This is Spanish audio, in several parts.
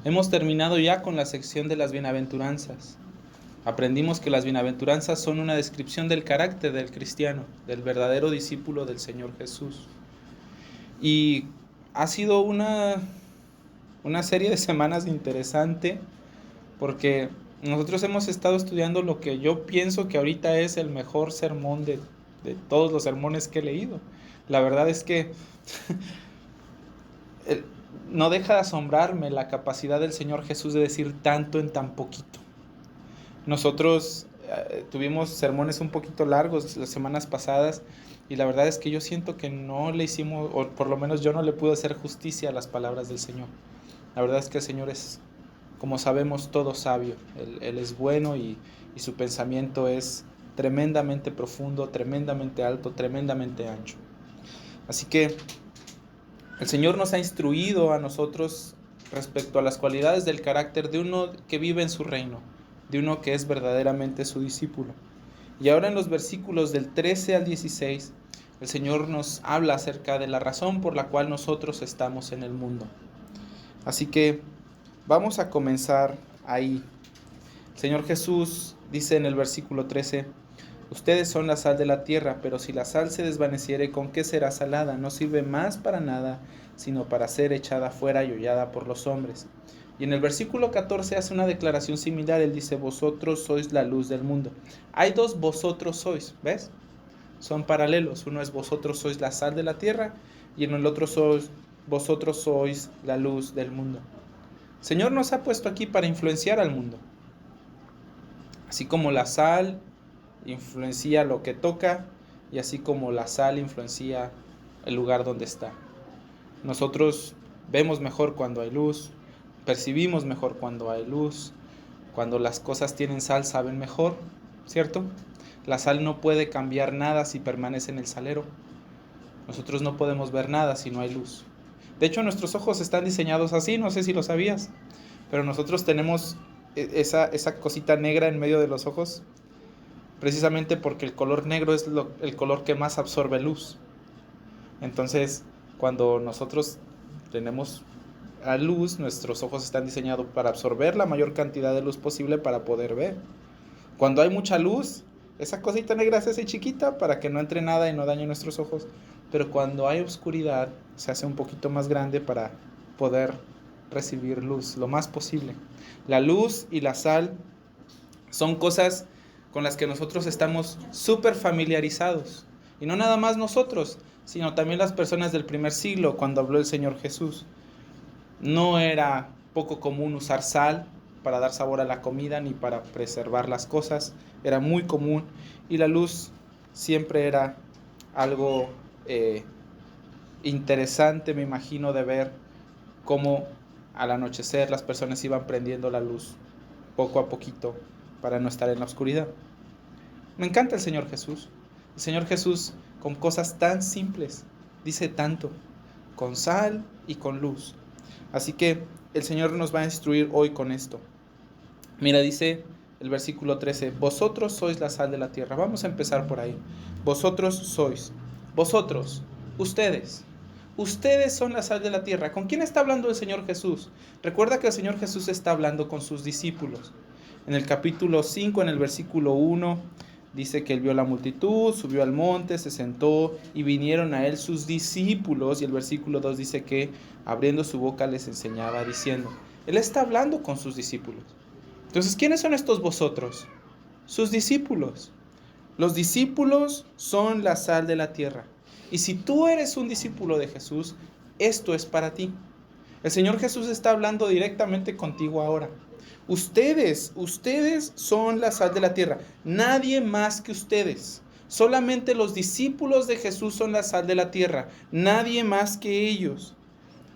Hemos terminado ya con la sección de las bienaventuranzas. Aprendimos que las bienaventuranzas son una descripción del carácter del cristiano, del verdadero discípulo del Señor Jesús. Y ha sido una serie de semanas interesante porque nosotros hemos estado estudiando lo que yo pienso que ahorita es el mejor sermón de todos los sermones que he leído. La verdad es que no deja de asombrarme la capacidad del Señor Jesús de decir tanto en tan poquito. Nosotros tuvimos sermones un poquito largos las semanas pasadas y la verdad es que yo siento que no le hicimos, o por lo menos yo no le pude hacer justicia a las palabras del Señor. La verdad es que el Señor es, como sabemos, todo sabio. Él es bueno y su pensamiento es tremendamente profundo, tremendamente alto, tremendamente ancho. Así que el Señor nos ha instruido a nosotros respecto a las cualidades del carácter de uno que vive en su reino, de uno que es verdaderamente su discípulo. Y ahora en los versículos del 13 al 16, el Señor nos habla acerca de la razón por la cual nosotros estamos en el mundo. Así que vamos a comenzar ahí. El Señor Jesús dice en el versículo 13: ustedes son la sal de la tierra, pero si la sal se desvaneciere, ¿con qué será salada? No sirve más para nada, sino para ser echada fuera y hollada por los hombres. Y en el versículo 14 hace una declaración similar. Él dice: vosotros sois la luz del mundo. Hay dos vosotros sois, ¿ves? Son paralelos. Uno es vosotros sois la sal de la tierra, y en el otro sois vosotros sois la luz del mundo. El Señor nos ha puesto aquí para influenciar al mundo. Así como la sal influencia lo que toca, y así como la sal influencia el lugar donde está. Nosotros vemos mejor cuando hay luz, percibimos mejor cuando hay luz. Cuando las cosas tienen sal saben mejor, ¿cierto? La sal no puede cambiar nada si permanece en el salero. Nosotros no podemos ver nada si no hay luz. De hecho, nuestros ojos están diseñados así, no sé si lo sabías, pero nosotros tenemos esa cosita negra en medio de los ojos, precisamente porque el color negro es el color que más absorbe luz. Entonces, cuando nosotros tenemos a luz, nuestros ojos están diseñados para absorber la mayor cantidad de luz posible para poder ver. Cuando hay mucha luz, esa cosita negra se hace chiquita para que no entre nada y no dañe nuestros ojos. Pero cuando hay oscuridad, se hace un poquito más grande para poder recibir luz lo más posible. La luz y la sal son cosas con las que nosotros estamos súper familiarizados. Y no nada más nosotros, sino también las personas del primer siglo, cuando habló el Señor Jesús. No era poco común usar sal para dar sabor a la comida ni para preservar las cosas. Era muy común. Y la luz siempre era algo interesante, me imagino, de ver cómo al anochecer las personas iban prendiendo la luz poco a poquito para no estar en la oscuridad. Me encanta el Señor Jesús. El Señor Jesús, con cosas tan simples, dice tanto, con sal y con luz. Así que el Señor nos va a instruir hoy con esto. Mira, dice el versículo 13: vosotros sois la sal de la tierra. Vamos a empezar por ahí. Vosotros sois. Vosotros, ustedes. Ustedes son la sal de la tierra. ¿Con quién está hablando el Señor Jesús? Recuerda que el Señor Jesús está hablando con sus discípulos. En el capítulo 5, en el versículo 1, dice que él vio la multitud, subió al monte, se sentó y vinieron a él sus discípulos. Y el versículo 2 dice que abriendo su boca les enseñaba diciendo. Él está hablando con sus discípulos. Entonces, ¿quiénes son estos vosotros? Sus discípulos. Los discípulos son la sal de la tierra. Y si tú eres un discípulo de Jesús, esto es para ti. El Señor Jesús está hablando directamente contigo ahora. Ustedes son la sal de la tierra. Nadie más que ustedes. Solamente los discípulos de Jesús son la sal de la tierra. Nadie más que ellos.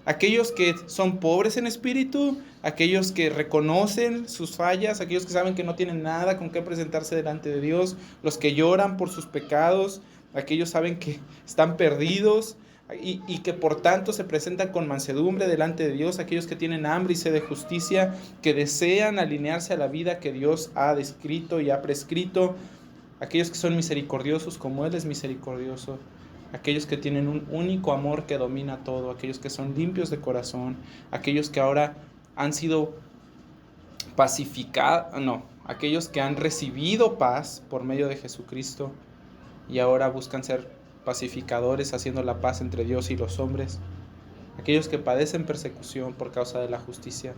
Aquellos que son pobres en espíritu, aquellos que reconocen sus fallas, aquellos que saben que no tienen nada con qué presentarse delante de Dios, los que lloran por sus pecados, aquellos saben que están perdidos y que por tanto se presentan con mansedumbre delante de Dios, aquellos que tienen hambre y sed de justicia, que desean alinearse a la vida que Dios ha descrito y ha prescrito, aquellos que son misericordiosos como Él es misericordioso, aquellos que tienen un único amor que domina todo, aquellos que son limpios de corazón, aquellos que ahora han sido pacificados, no, aquellos que han recibido paz por medio de Jesucristo y ahora buscan ser pacificadores, haciendo la paz entre Dios y los hombres, aquellos que padecen persecución por causa de la justicia,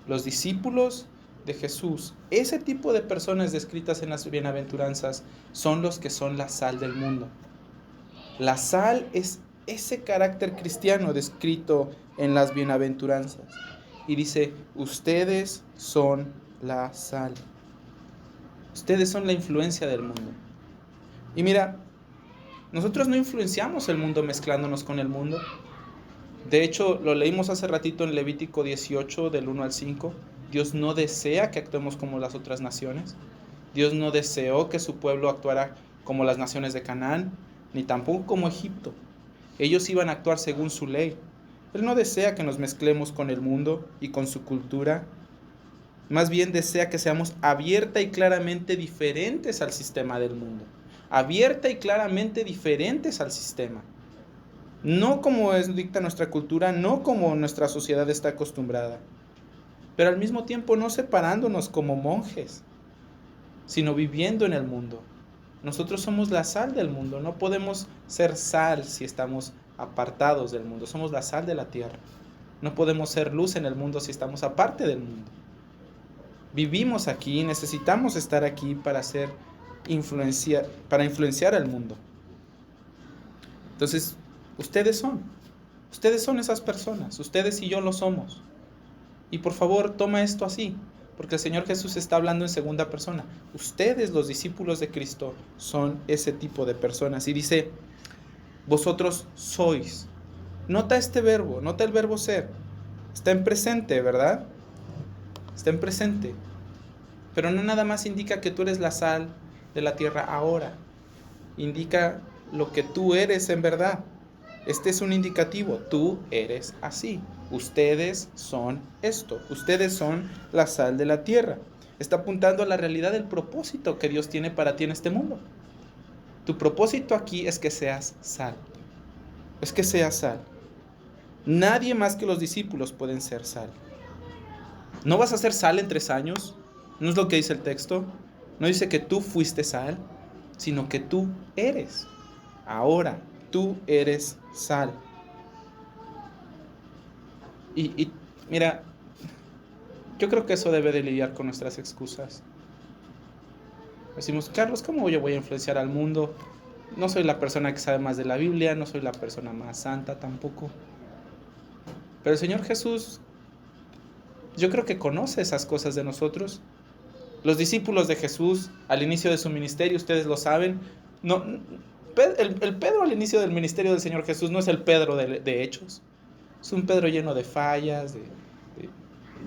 los discípulos de Jesús, ese tipo de personas descritas en las bienaventuranzas son los que son la sal del mundo. La sal es ese carácter cristiano descrito en las bienaventuranzas. Y dice, ustedes son la sal. Ustedes son la influencia del mundo. Y mira, nosotros no influenciamos el mundo mezclándonos con el mundo. De hecho, lo leímos hace ratito en Levítico 18, del 1 al 5. Dios no desea que actuemos como las otras naciones. Dios no deseó que su pueblo actuara como las naciones de Canaán, ni tampoco como Egipto. Ellos iban a actuar según su ley. Él no desea que nos mezclemos con el mundo y con su cultura. Más bien desea que seamos abierta y claramente diferentes al sistema del mundo. Abierta y claramente diferentes al sistema. No como dicta nuestra cultura, no como nuestra sociedad está acostumbrada. Pero al mismo tiempo no separándonos como monjes, sino viviendo en el mundo. Nosotros somos la sal del mundo. No podemos ser sal si estamos apartados del mundo. Somos la sal de la tierra. No podemos ser luz en el mundo si estamos aparte del mundo. Vivimos aquí, necesitamos estar aquí para influenciar al mundo. Entonces, ustedes son esas personas. Ustedes y yo lo somos. Y por favor, toma esto así, porque el Señor Jesús está hablando en segunda persona. Ustedes, los discípulos de Cristo, son ese tipo de personas. Y dice, vosotros sois. Nota este verbo, nota el verbo ser. Está en presente, ¿verdad? Está en presente. Pero no nada más indica que tú eres la sal de la tierra ahora. Indica lo que tú eres en verdad. Este es un indicativo. Tú eres así. Ustedes son esto. Ustedes son la sal de la tierra. Está apuntando a la realidad del propósito que Dios tiene para ti en este mundo. Tu propósito aquí es que seas sal. Es que seas sal. Nadie más que los discípulos pueden ser sal. No vas a ser sal en 3 años. No es lo que dice el texto. No dice que tú fuiste sal, sino que tú eres. Ahora, tú eres sal. Y mira, yo creo que eso debe de lidiar con nuestras excusas. Decimos, Carlos, ¿cómo yo voy a influenciar al mundo? No soy la persona que sabe más de la Biblia, no soy la persona más santa tampoco. Pero el Señor Jesús, yo creo que conoce esas cosas de nosotros. Los discípulos de Jesús, al inicio de su ministerio, ustedes lo saben, el Pedro al inicio del ministerio del Señor Jesús no es el Pedro de Hechos. Es un Pedro lleno de fallas,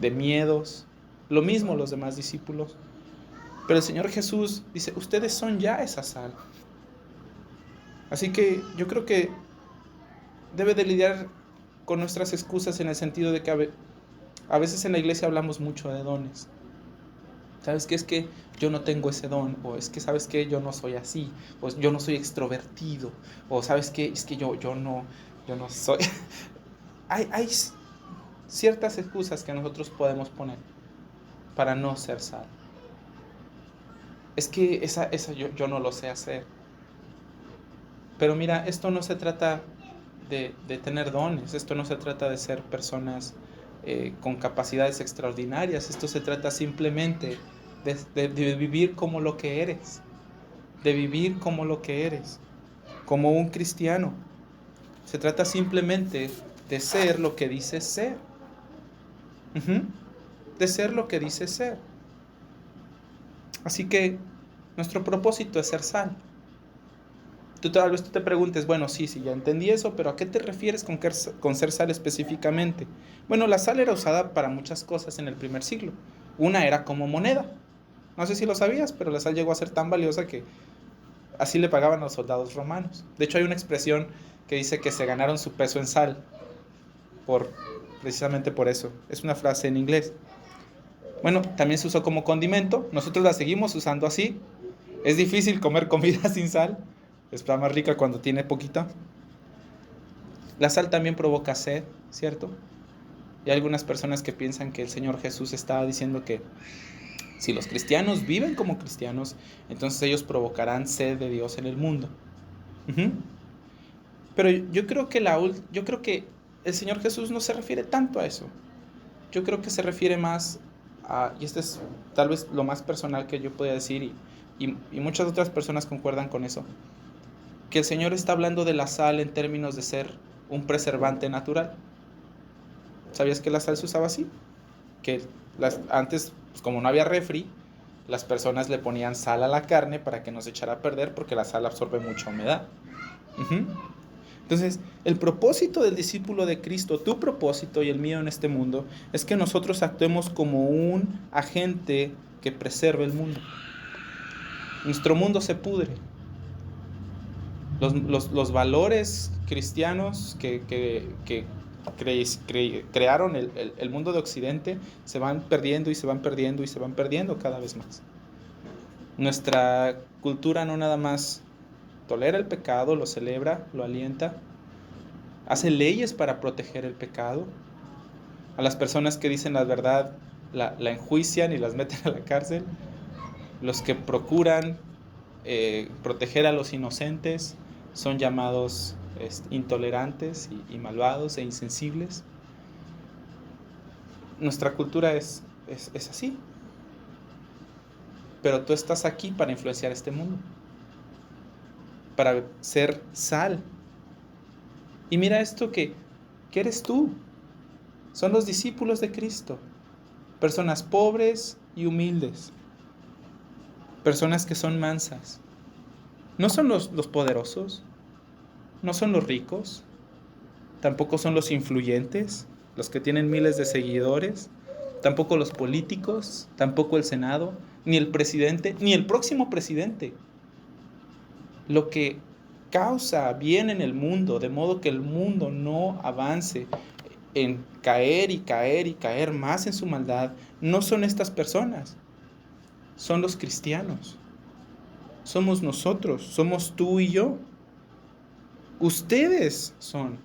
de miedos. Lo mismo los demás discípulos. Pero el Señor Jesús dice, ustedes son ya esa sal. Así que yo creo que debe de lidiar con nuestras excusas en el sentido de que a veces en la iglesia hablamos mucho de dones. ¿Sabes qué? Es que yo no tengo ese don, o es que, ¿sabes qué? Yo no soy así, o yo no soy extrovertido, o ¿sabes qué? Es que yo no soy... hay ciertas excusas que nosotros podemos poner para no ser sal. Es que esa yo no lo sé hacer. Pero mira, esto no se trata de tener dones, esto no se trata de ser personas con capacidades extraordinarias, esto se trata simplemente de vivir como lo que eres, de vivir como lo que eres, como un cristiano. Se trata simplemente de ser lo que dices ser, de ser lo que dices ser. Así que nuestro propósito es ser sal. Tal vez tú te preguntes, bueno, sí, ya entendí eso, pero ¿a qué te refieres con ser sal específicamente? Bueno, la sal era usada para muchas cosas en el primer siglo. Una era como moneda. No sé si lo sabías, pero la sal llegó a ser tan valiosa que así le pagaban a los soldados romanos. De hecho, hay una expresión que dice que se ganaron su peso en sal, precisamente por eso. Es una frase en inglés. Bueno, también se usó como condimento. Nosotros la seguimos usando así. Es difícil comer comida sin sal. Está más rica cuando tiene poquita. La sal también provoca sed, ¿cierto? Y hay algunas personas que piensan que el Señor Jesús estaba diciendo que si los cristianos viven como cristianos, entonces ellos provocarán sed de Dios en el mundo. Uh-huh. Pero yo creo que el Señor Jesús no se refiere tanto a eso. Yo creo que se refiere más a, y este es tal vez lo más personal que yo podría decir, y muchas otras personas concuerdan con eso, que el Señor está hablando de la sal en términos de ser un preservante natural. ¿Sabías que la sal se usaba así? Que antes, pues como no había refri, las personas le ponían sal a la carne para que no se echara a perder, porque la sal absorbe mucha humedad. Uh-huh. Entonces, el propósito del discípulo de Cristo, tu propósito y el mío en este mundo, es que nosotros actuemos como un agente que preserve el mundo. Nuestro mundo se pudre. Los valores cristianos que crearon el mundo de Occidente se van perdiendo y se van perdiendo y se van perdiendo cada vez más. Nuestra cultura no nada más tolera el pecado, lo celebra, lo alienta, hace leyes para proteger el pecado. A las personas que dicen la verdad la enjuician y las meten a la cárcel. Los que procuran proteger a los inocentes son llamados intolerantes y malvados e insensibles. Nuestra cultura es así. Pero tú estás aquí para influenciar este mundo, para ser sal. Y mira esto que eres tú. Son los discípulos de Cristo. Personas pobres y humildes. Personas que son mansas. No son los poderosos. No son los ricos. Tampoco son los influyentes, los que tienen miles de seguidores. Tampoco los políticos. Tampoco el Senado. Ni el presidente. Ni el próximo presidente. Lo que causa bien en el mundo, de modo que el mundo no avance en caer y caer y caer más en su maldad, no son estas personas, son los cristianos. Somos nosotros, somos tú y yo. Ustedes son,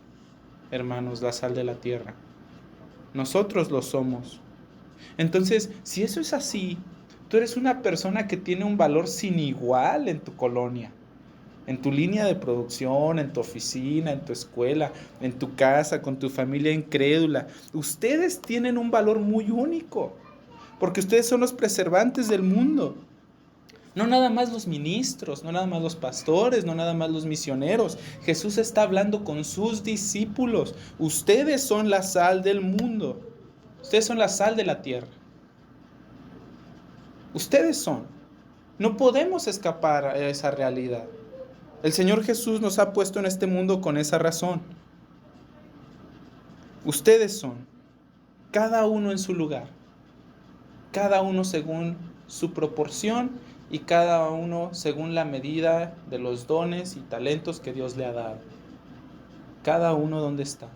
hermanos, la sal de la tierra. Nosotros lo somos. Entonces, si eso es así, tú eres una persona que tiene un valor sin igual en tu colonia, en tu línea de producción, en tu oficina, en tu escuela, en tu casa, con tu familia incrédula. Ustedes tienen un valor muy único, porque ustedes son los preservantes del mundo. No nada más los ministros, no nada más los pastores, no nada más los misioneros. Jesús está hablando con sus discípulos. Ustedes son la sal del mundo. Ustedes son la sal de la tierra. Ustedes son. No podemos escapar a esa realidad. El Señor Jesús nos ha puesto en este mundo con esa razón. Ustedes son, cada uno en su lugar, cada uno según su proporción y cada uno según la medida de los dones y talentos que Dios le ha dado. Cada uno donde está.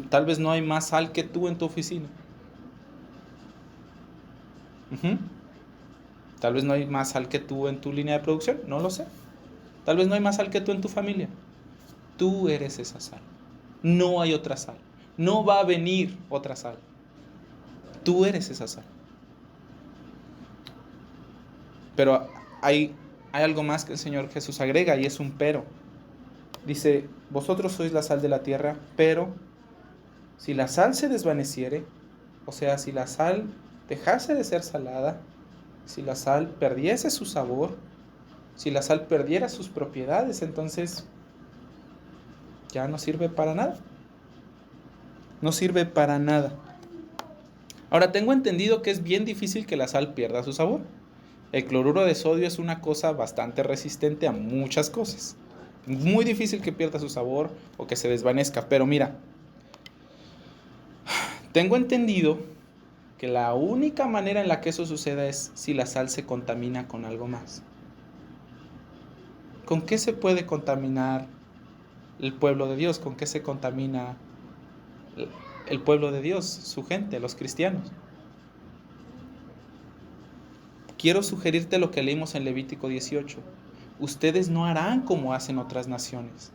Tal vez no hay más sal que tú en tu oficina. Tal vez no hay más sal que tú en tu línea de producción, no lo sé. Tal vez no hay más sal que tú en tu familia. Tú eres esa sal. No hay otra sal. No va a venir otra sal. Tú eres esa sal. Pero hay algo más que el Señor Jesús agrega, y es un pero. Dice, vosotros sois la sal de la tierra, pero si la sal se desvaneciere, o sea, si la sal dejase de ser salada, si la sal perdiese su sabor, si la sal perdiera sus propiedades, entonces ya no sirve para nada. No sirve para nada. Ahora, tengo entendido que es bien difícil que la sal pierda su sabor. El cloruro de sodio es una cosa bastante resistente a muchas cosas. Muy difícil que pierda su sabor o que se desvanezca. Pero mira, tengo entendido que la única manera en la que eso suceda es si la sal se contamina con algo más. ¿Con qué se puede contaminar el pueblo de Dios? ¿Con qué se contamina el pueblo de Dios, su gente, los cristianos? Quiero sugerirte lo que leímos en Levítico 18. Ustedes no harán como hacen otras naciones.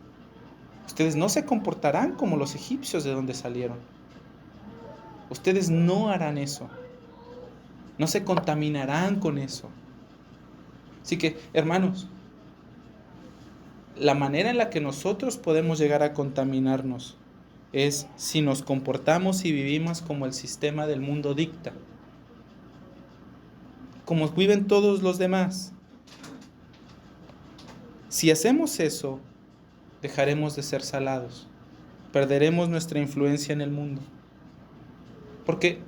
Ustedes no se comportarán como los egipcios de donde salieron. Ustedes no harán eso. No se contaminarán con eso. Así que, hermanos, la manera en la que nosotros podemos llegar a contaminarnos es si nos comportamos y vivimos como el sistema del mundo dicta, como viven todos los demás. Si hacemos eso, dejaremos de ser salados, perderemos nuestra influencia en el mundo. Porque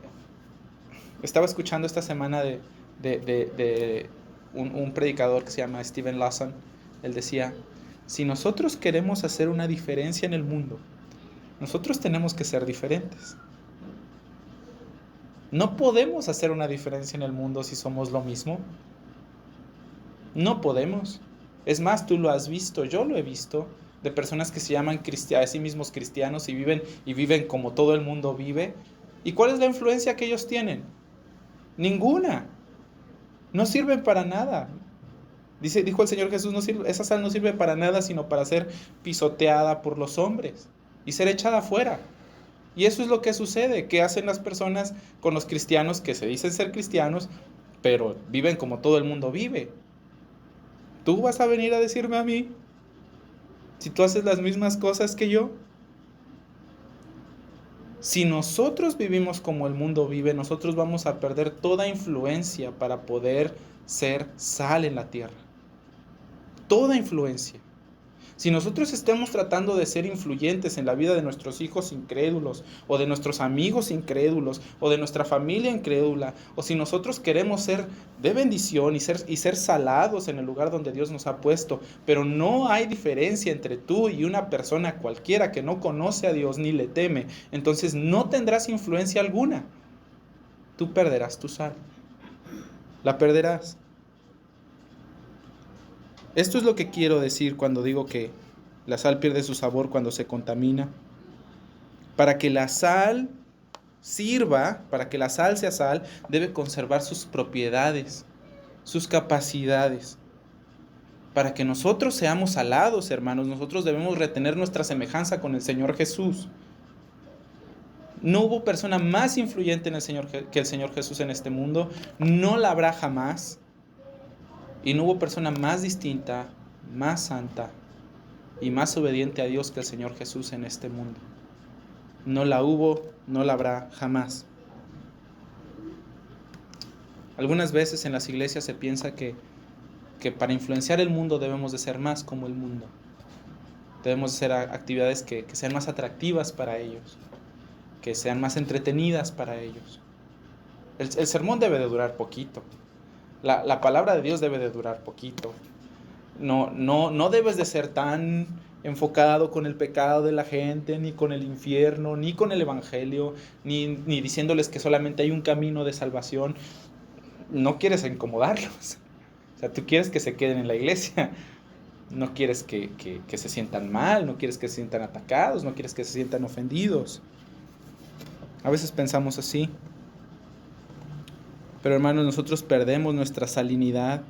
estaba escuchando esta semana de un predicador que se llama Steven Lawson. Él decía, si nosotros queremos hacer una diferencia en el mundo, nosotros tenemos que ser diferentes. No podemos hacer una diferencia en el mundo si somos lo mismo. No podemos. Es más, tú lo has visto, yo lo he visto, de personas que se llaman a sí mismos cristianos y viven como todo el mundo vive. ¿Y cuál es la influencia que ellos tienen? Ninguna. No sirven para nada. Dijo el Señor Jesús, esa sal no sirve para nada sino para ser pisoteada por los hombres y ser echada afuera. Y eso es lo que sucede. ¿Qué hacen las personas con los cristianos que se dicen ser cristianos, pero viven como todo el mundo vive? ¿Tú vas a venir a decirme a mí si tú haces las mismas cosas que yo? Si nosotros vivimos como el mundo vive, nosotros vamos a perder toda influencia para poder ser sal en la tierra. Toda influencia. Si nosotros estamos tratando de ser influyentes en la vida de nuestros hijos incrédulos, o de nuestros amigos incrédulos, o de nuestra familia incrédula, o si nosotros queremos ser de bendición y ser salados en el lugar donde Dios nos ha puesto, pero no hay diferencia entre tú y una persona cualquiera que no conoce a Dios ni le teme, entonces no tendrás influencia alguna. Tú perderás tu sal. La perderás. Esto es lo que quiero decir cuando digo que la sal pierde su sabor cuando se contamina. Para que la sal sirva, para que la sal sea sal, debe conservar sus propiedades, sus capacidades. Para que nosotros seamos salados, hermanos, nosotros debemos retener nuestra semejanza con el Señor Jesús. No hubo persona más influyente que el Señor Jesús en este mundo, no la habrá jamás. Y no hubo persona más distinta, más santa y más obediente a Dios que el Señor Jesús en este mundo. No la hubo, no la habrá jamás. Algunas veces en las iglesias se piensa que para influenciar el mundo debemos de ser más como el mundo. Debemos hacer actividades que sean más atractivas para ellos, que sean más entretenidas para ellos. El sermón debe de durar poquito. La palabra de Dios debe de durar poquito. No debes de ser tan enfocado con el pecado de la gente, ni con el infierno, ni con el evangelio, ni diciéndoles que solamente hay un camino de salvación. No quieres incomodarlos. O sea, tú quieres que se queden en la iglesia. No quieres que se sientan mal, no quieres que se sientan atacados, no quieres que se sientan ofendidos. A veces pensamos así. Pero hermanos, nosotros perdemos nuestra salinidad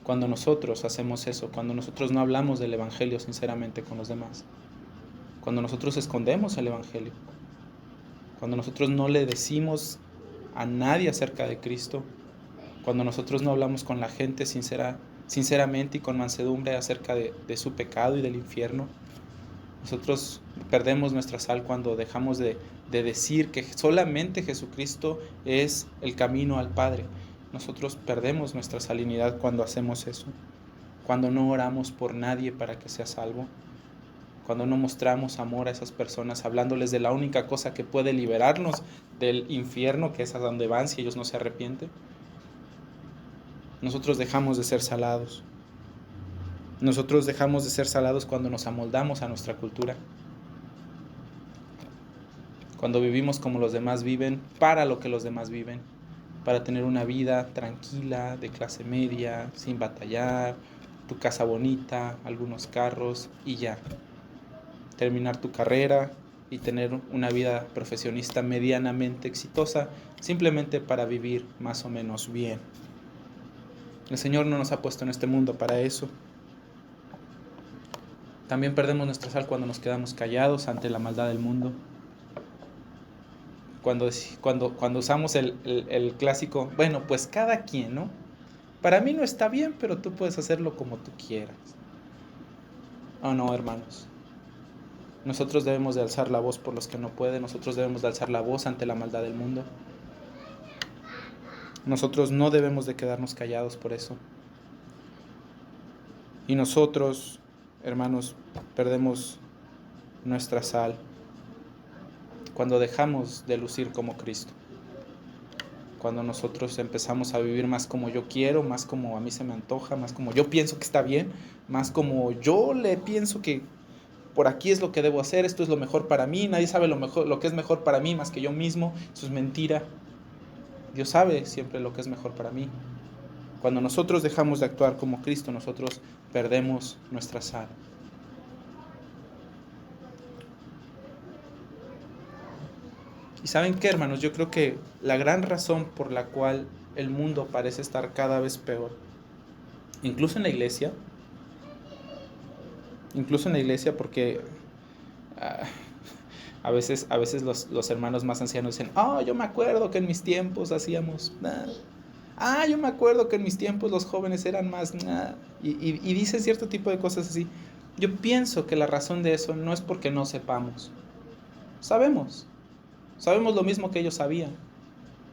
cuando nosotros hacemos eso, cuando nosotros no hablamos del evangelio sinceramente con los demás, cuando nosotros escondemos el evangelio, cuando nosotros no le decimos a nadie acerca de Cristo, cuando nosotros no hablamos con la gente sinceramente y con mansedumbre acerca de su pecado y del infierno. Nosotros perdemos nuestra sal cuando dejamos de decir que solamente Jesucristo es el camino al Padre. Nosotros perdemos nuestra salinidad cuando hacemos eso, cuando no oramos por nadie para que sea salvo, cuando no mostramos amor a esas personas, hablándoles de la única cosa que puede liberarnos del infierno, que es a donde van si ellos no se arrepienten. Nosotros dejamos de ser salados. Nosotros dejamos de ser salados cuando nos amoldamos a nuestra cultura, cuando vivimos como los demás viven, para lo que los demás viven, para tener una vida tranquila, de clase media, sin batallar, tu casa bonita, algunos carros y ya. Terminar tu carrera y tener una vida profesionista medianamente exitosa, simplemente para vivir más o menos bien. El Señor no nos ha puesto en este mundo para eso. También perdemos nuestra sal cuando nos quedamos callados ante la maldad del mundo. Cuando usamos el clásico, bueno, pues cada quien, ¿no? Para mí no está bien, pero tú puedes hacerlo como tú quieras. Oh, no, hermanos. Nosotros debemos de alzar la voz por los que no pueden. Nosotros debemos de alzar la voz ante la maldad del mundo. Nosotros no debemos de quedarnos callados por eso. Y nosotros, hermanos, perdemos nuestra sal cuando dejamos de lucir como Cristo. Cuando nosotros empezamos a vivir más como yo quiero, más como a mí se me antoja, más como yo pienso que está bien, más como yo le pienso que por aquí es lo que debo hacer, esto es lo mejor para mí, nadie sabe lo que es mejor para mí más que yo mismo, eso es mentira. Dios sabe siempre lo que es mejor para mí. Cuando nosotros dejamos de actuar como Cristo, nosotros perdemos nuestra sal. ¿Y saben qué, hermanos? Yo creo que la gran razón por la cual el mundo parece estar cada vez peor, incluso en la iglesia, porque a veces los hermanos más ancianos dicen, yo me acuerdo que en mis tiempos hacíamos nada. Yo me acuerdo que en mis tiempos los jóvenes eran más nada. Y dicen cierto tipo de cosas así. Yo pienso que la razón de eso no es porque no sepamos. Sabemos lo mismo que ellos sabían.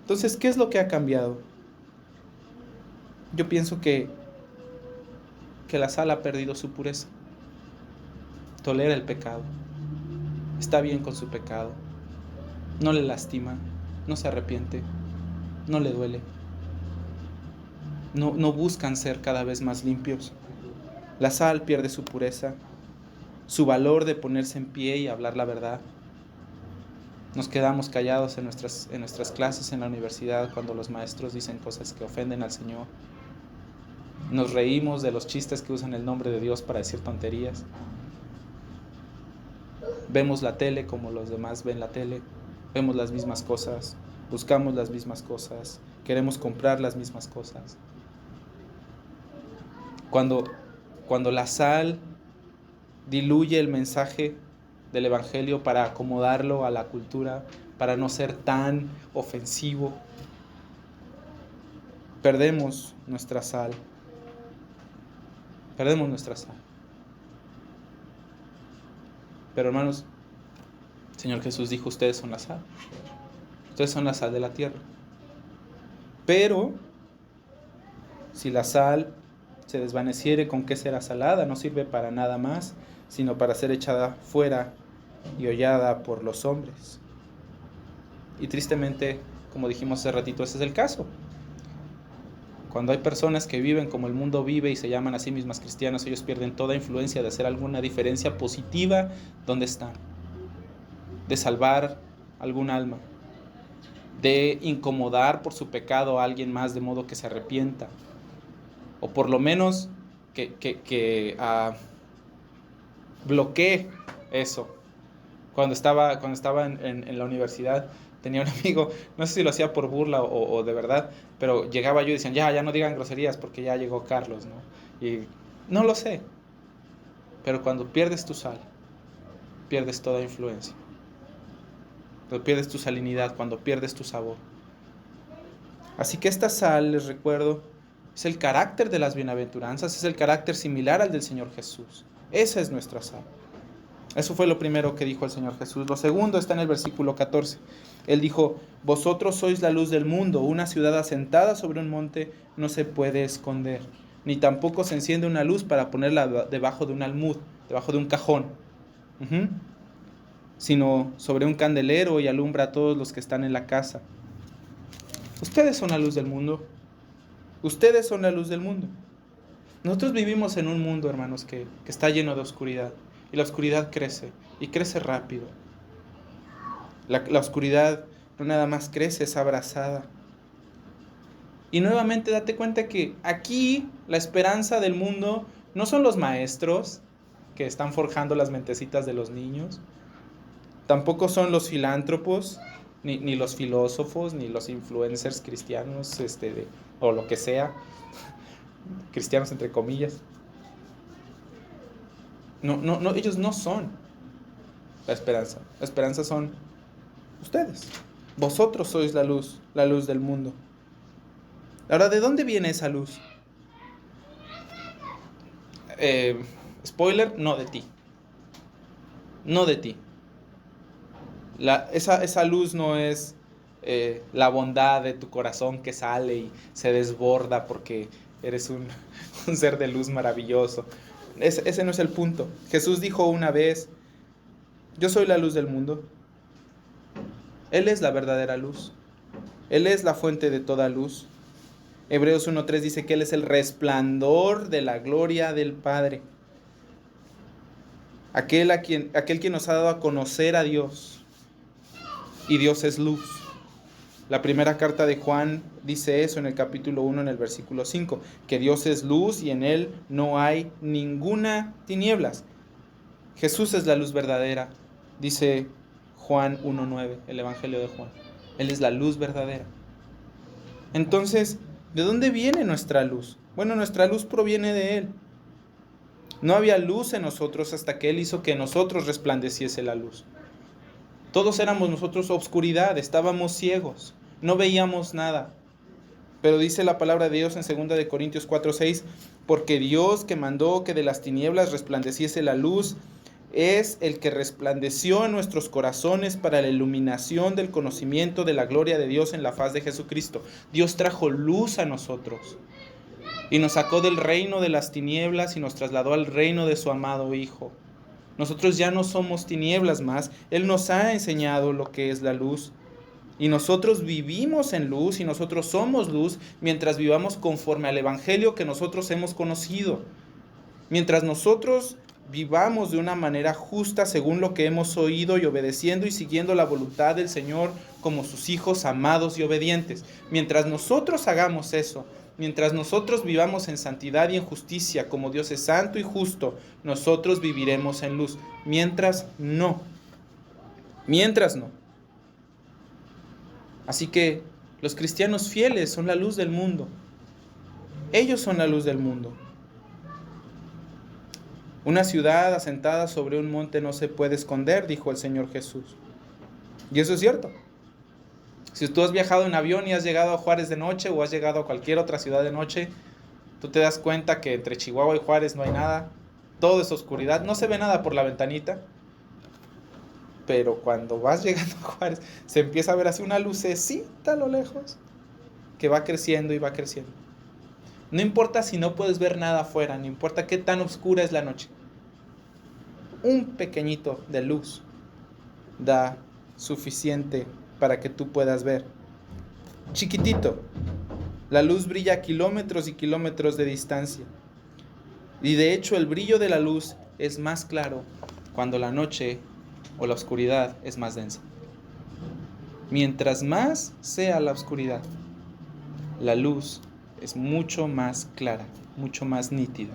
Entonces, ¿qué es lo que ha cambiado? Yo pienso que la sal ha perdido su pureza. Tolera el pecado. Está bien con su pecado. No le lastima. No se arrepiente. No le duele. No buscan ser cada vez más limpios. La sal pierde su pureza, su valor de ponerse en pie y hablar la verdad. Nos quedamos callados en nuestras clases en la universidad cuando los maestros dicen cosas que ofenden al Señor. Nos reímos de los chistes que usan el nombre de Dios para decir tonterías. Vemos la tele como los demás ven la tele. Vemos las mismas cosas, buscamos las mismas cosas, queremos comprar las mismas cosas. Cuando la sal diluye el mensaje del evangelio para acomodarlo a la cultura, para no ser tan ofensivo, perdemos nuestra sal. Perdemos nuestra sal. Pero hermanos, el Señor Jesús dijo, ustedes son la sal. Ustedes son la sal de la tierra. Pero si la sal se desvaneciere, ¿con qué será salada? No sirve para nada más, sino para ser echada fuera y hollada por los hombres. Y tristemente, como dijimos hace ratito, ese es el caso. Cuando hay personas que viven como el mundo vive y se llaman a sí mismas cristianos, ellos pierden toda influencia de hacer alguna diferencia positiva donde están, de salvar algún alma, de incomodar por su pecado a alguien más de modo que se arrepienta, o por lo menos que bloquee eso. Cuando estaba en la universidad, tenía un amigo, no sé si lo hacía por burla o de verdad, pero llegaba yo y decían, ya no digan groserías porque ya llegó Carlos, ¿no? Y no lo sé, pero cuando pierdes tu sal, pierdes toda influencia. Cuando pierdes tu salinidad, cuando pierdes tu sabor. Así que esta sal, les recuerdo, es el carácter de las bienaventuranzas, es el carácter similar al del Señor Jesús. Esa es nuestra sal. Eso fue lo primero que dijo el Señor Jesús. Lo segundo está en el versículo 14. Él dijo, vosotros sois la luz del mundo. Una ciudad asentada sobre un monte no se puede esconder, ni tampoco se enciende una luz para ponerla debajo de un almud, debajo de un cajón, sino sobre un candelero y alumbra a todos los que están en la casa. Ustedes son la luz del mundo. Ustedes son la luz del mundo. Nosotros vivimos en un mundo, hermanos, que está lleno de oscuridad. Y la oscuridad crece, y crece rápido. La oscuridad no nada más crece, es abrazada. Y nuevamente date cuenta que aquí la esperanza del mundo no son los maestros que están forjando las mentecitas de los niños. Tampoco son los filántropos, ni los filósofos, ni los influencers cristianos, o lo que sea, cristianos entre comillas. No, ellos no son la esperanza. La esperanza son ustedes. Vosotros sois la luz del mundo. Ahora, ¿de dónde viene esa luz? Spoiler, no de ti. No de ti. Esa luz no es la bondad de tu corazón que sale y se desborda porque eres un ser de luz maravilloso. Ese no es el punto. Jesús dijo una vez: yo soy la luz del mundo. Él es la verdadera luz. Él es la fuente de toda luz. Hebreos 1:3 dice que Él es el resplandor de la gloria del Padre. Aquel que nos ha dado a conocer a Dios. Y Dios es luz. La primera carta de Juan dice eso en el capítulo 1, en el versículo 5, que Dios es luz y en Él no hay ninguna tinieblas. Jesús es la luz verdadera, dice Juan 1:9, el Evangelio de Juan. Él es la luz verdadera. Entonces, ¿de dónde viene nuestra luz? Bueno, nuestra luz proviene de Él. No había luz en nosotros hasta que Él hizo que en nosotros resplandeciese la luz. Todos éramos nosotros obscuridad, estábamos ciegos, no veíamos nada. Pero dice la palabra de Dios en 2 Corintios 4:6, porque Dios que mandó que de las tinieblas resplandeciese la luz, es el que resplandeció en nuestros corazones para la iluminación del conocimiento de la gloria de Dios en la faz de Jesucristo. Dios trajo luz a nosotros y nos sacó del reino de las tinieblas y nos trasladó al reino de su amado Hijo. Nosotros ya no somos tinieblas más. Él nos ha enseñado lo que es la luz. Y nosotros vivimos en luz y nosotros somos luz mientras vivamos conforme al Evangelio que nosotros hemos conocido. Mientras nosotros vivamos de una manera justa según lo que hemos oído y obedeciendo y siguiendo la voluntad del Señor como sus hijos amados y obedientes. Mientras nosotros hagamos eso, mientras nosotros vivamos en santidad y en justicia como Dios es santo y justo, nosotros viviremos en luz. Mientras no. Así que los cristianos fieles son la luz del mundo. Ellos son la luz del mundo. Una ciudad asentada sobre un monte no se puede esconder, dijo el Señor Jesús. Y eso es cierto. Si tú has viajado en avión y has llegado a Juárez de noche o has llegado a cualquier otra ciudad de noche, tú te das cuenta que entre Chihuahua y Juárez no hay nada. Todo es oscuridad. No se ve nada por la ventanita. Pero cuando vas llegando a Juárez, se empieza a ver así una lucecita a lo lejos que va creciendo y va creciendo. No importa si no puedes ver nada afuera, no importa qué tan oscura es la noche. Un pequeñito de luz da suficiente para que tú puedas ver. Chiquitito. La luz brilla a kilómetros y kilómetros de distancia. Y de hecho el brillo de la luz es más claro cuando la noche o la oscuridad es más densa. Mientras más sea la oscuridad, la luz es mucho más clara, mucho más nítida.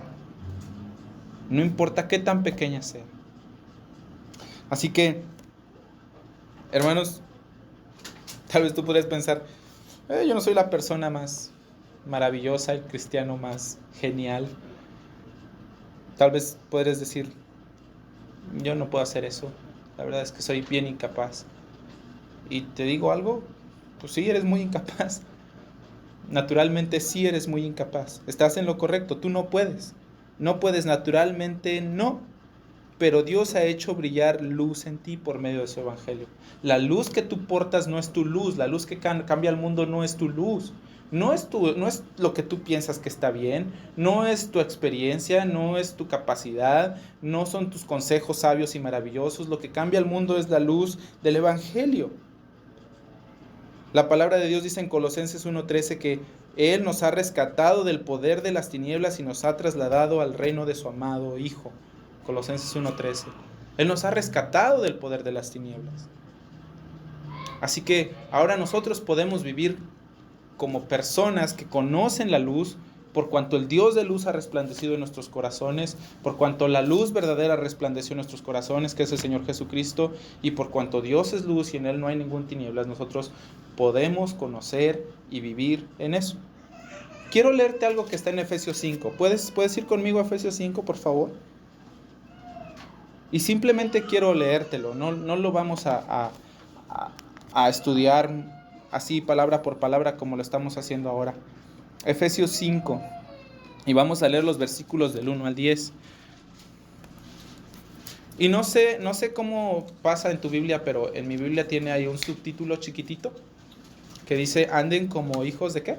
No importa qué tan pequeña sea. Así que, hermanos, tal vez tú podrías pensar, yo no soy la persona más maravillosa, el cristiano más genial. Tal vez podrías decir, yo no puedo hacer eso. La verdad es que soy bien incapaz. Y te digo algo, pues sí, eres muy incapaz. Naturalmente sí eres muy incapaz. Estás en lo correcto, tú no puedes. No puedes, naturalmente no. Pero Dios ha hecho brillar luz en ti por medio de su evangelio. La luz que tú portas no es tu luz. La luz que cambia el mundo no es tu luz. No es lo que tú piensas que está bien. No es tu experiencia, no es tu capacidad. No son tus consejos sabios y maravillosos. Lo que cambia el mundo es la luz del evangelio. La palabra de Dios dice en Colosenses 1:13 que Él nos ha rescatado del poder de las tinieblas y nos ha trasladado al reino de su amado Hijo. Colosenses 1:13. Él nos ha rescatado del poder de las tinieblas. Así que ahora nosotros podemos vivir como personas que conocen la luz, por cuanto el Dios de luz ha resplandecido en nuestros corazones, por cuanto la luz verdadera resplandeció en nuestros corazones, que es el Señor Jesucristo, y por cuanto Dios es luz y en Él no hay ningún tinieblas, nosotros podemos conocer y vivir en eso. Quiero leerte algo que está en Efesios 5. ¿Puedes ir conmigo a Efesios 5, por favor? Y simplemente quiero leértelo, no lo vamos a estudiar así palabra por palabra como lo estamos haciendo ahora. Efesios 5, y vamos a leer los versículos del 1 al 10. Y no sé cómo pasa en tu Biblia, pero en mi Biblia tiene ahí un subtítulo chiquitito que dice, anden como hijos de ¿qué?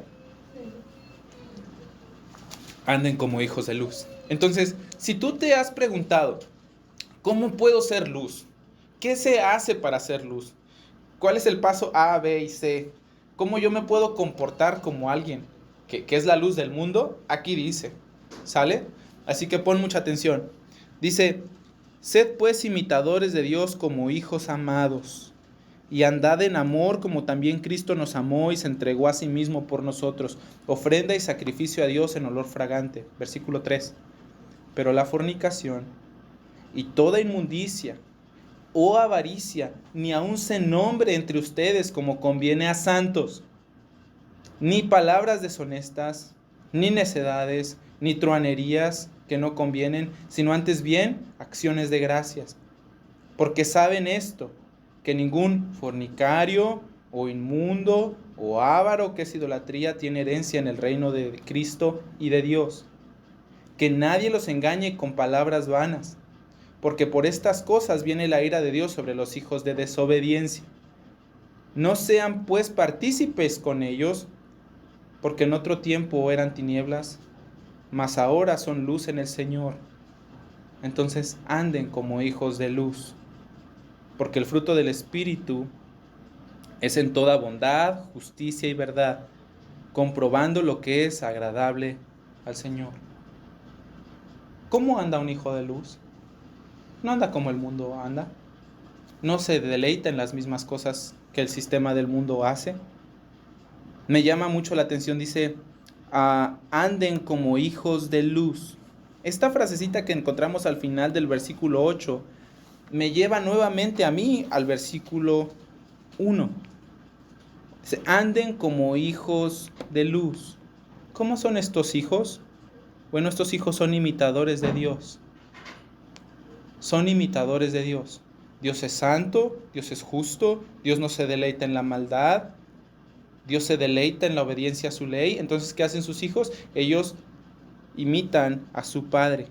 Anden como hijos de luz. Entonces, si tú te has preguntado, ¿cómo puedo ser luz? ¿Qué se hace para ser luz? ¿Cuál es el paso A, B y C? ¿Cómo yo me puedo comportar como alguien que es la luz del mundo? Aquí dice, ¿sale? Así que pon mucha atención. Dice, sed pues imitadores de Dios como hijos amados, y andad en amor como también Cristo nos amó y se entregó a sí mismo por nosotros, ofrenda y sacrificio a Dios en olor fragante. Versículo 3. Pero la fornicación y toda inmundicia o avaricia, ni aun se nombre entre ustedes como conviene a santos, ni palabras deshonestas, ni necedades, ni truanerías que no convienen, sino antes bien acciones de gracias. Porque saben esto, que ningún fornicario o inmundo o avaro, que es idolatría, tiene herencia en el reino de Cristo y de Dios. Que nadie los engañe con palabras vanas, porque por estas cosas viene la ira de Dios sobre los hijos de desobediencia. No sean pues partícipes con ellos, porque en otro tiempo eran tinieblas, mas ahora son luz en el Señor. Entonces anden como hijos de luz, porque el fruto del Espíritu es en toda bondad, justicia y verdad, comprobando lo que es agradable al Señor. ¿Cómo anda un hijo de luz? No anda como el mundo anda. No se deleita en las mismas cosas que el sistema del mundo hace. Me llama mucho la atención, dice, anden como hijos de luz. Esta frasecita que encontramos al final del versículo 8 me lleva nuevamente a mí al versículo 1. Dice, anden como hijos de luz. ¿Cómo son estos hijos? Bueno, estos hijos son imitadores de Dios. Son imitadores de Dios. Dios es santo, Dios es justo, Dios no se deleita en la maldad, Dios se deleita en la obediencia a su ley. Entonces, ¿qué hacen sus hijos? Ellos imitan a su Padre.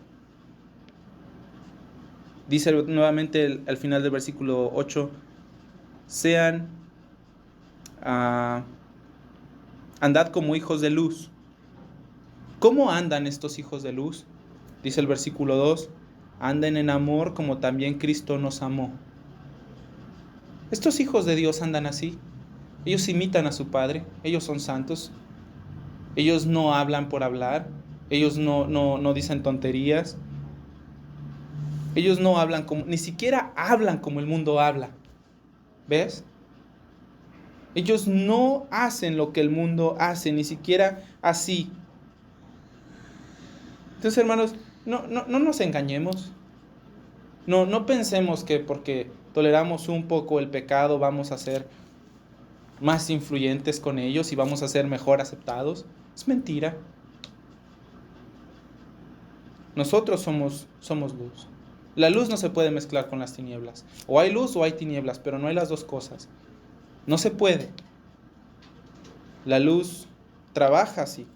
Dice nuevamente al final del versículo 8, andad como hijos de luz. ¿Cómo andan estos hijos de luz? Dice el versículo 2, anden en amor como también Cristo nos amó. Estos hijos de Dios andan así. Ellos imitan a su Padre, ellos son santos, ellos no hablan por hablar, ellos no dicen tonterías, ellos no hablan como, ni siquiera hablan como el mundo habla. ¿Ves? Ellos no hacen lo que el mundo hace, ni siquiera así. Entonces, hermanos, no nos engañemos. No pensemos que porque toleramos un poco el pecado vamos a ser más influyentes con ellos y vamos a ser mejor aceptados. Es mentira. Nosotros somos luz. La luz no se puede mezclar con las tinieblas. O hay luz o hay tinieblas, pero no hay las dos cosas. No se puede. La luz trabaja así.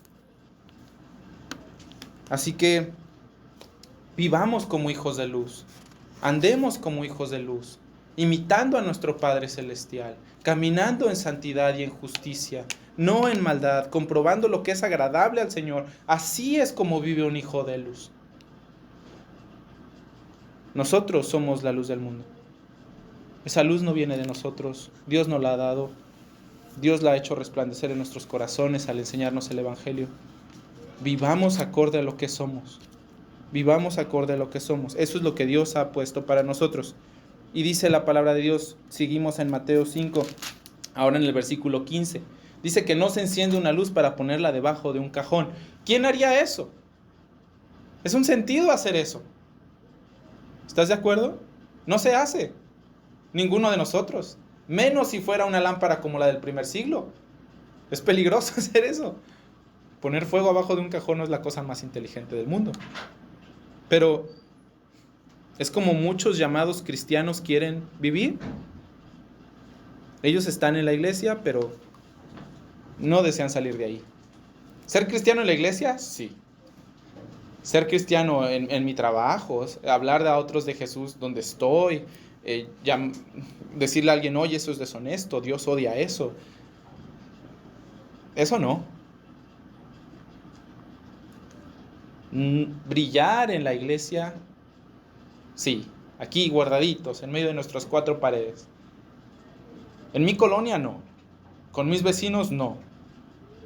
Así que vivamos como hijos de luz. Andemos como hijos de luz, imitando a nuestro Padre Celestial, caminando en santidad y en justicia, no en maldad, comprobando lo que es agradable al Señor. Así es como vive un hijo de luz. Nosotros somos la luz del mundo. Esa luz no viene de nosotros, Dios nos la ha dado, Dios la ha hecho resplandecer en nuestros corazones al enseñarnos el Evangelio. Vivamos acorde a lo que somos. Vivamos acorde a lo que somos. Eso es lo que Dios ha puesto para nosotros. Y dice la palabra de Dios, seguimos en Mateo 5, ahora en el versículo 15. Dice que no se enciende una luz para ponerla debajo de un cajón. ¿Quién haría eso? Es un sentido hacer eso. ¿Estás de acuerdo? No se hace. Ninguno de nosotros. Menos si fuera una lámpara como la del primer siglo. Es peligroso hacer eso. Poner fuego abajo de un cajón no es la cosa más inteligente del mundo. Pero Es como muchos llamados cristianos quieren vivir. Ellos están en la iglesia, pero no desean salir de ahí. ¿Ser cristiano en la iglesia? Sí. Ser cristiano en mi trabajo, hablar a otros de Jesús donde estoy, decirle a alguien, oye, eso es deshonesto, Dios odia eso. Eso no. Brillar en la iglesia, sí. Aquí guardaditos, en medio de nuestras cuatro paredes. En mi colonia no. Con mis vecinos no.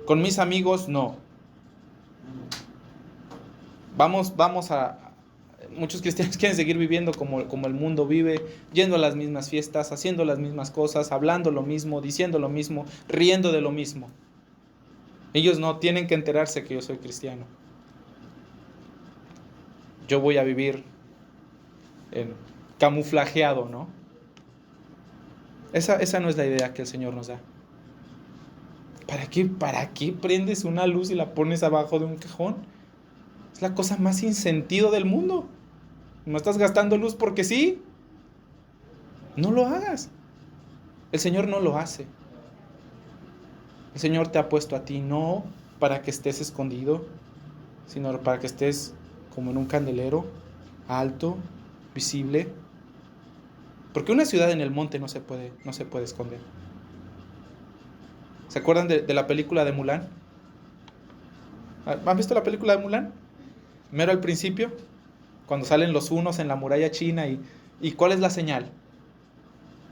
Con mis amigos no. Vamos a... Muchos cristianos quieren seguir viviendo como el mundo vive, yendo a las mismas fiestas, haciendo las mismas cosas, hablando lo mismo, diciendo lo mismo, riendo de lo mismo. Ellos no tienen que enterarse que yo soy cristiano. Yo voy a vivir camuflajeado, ¿no? Esa no es la idea que el Señor nos da. ¿Para qué prendes una luz y la pones abajo de un cajón? Es la cosa más sin sentido del mundo. ¿No estás gastando luz porque sí? No lo hagas. El Señor no lo hace. El Señor te ha puesto a ti no para que estés escondido, sino para que estés como en un candelero, alto, visible. Porque una ciudad en el monte no se puede esconder. ¿Se acuerdan de la película de Mulan? ¿Han visto la película de Mulan? Mero al principio, cuando salen los hunos en la muralla china y ¿cuál es la señal?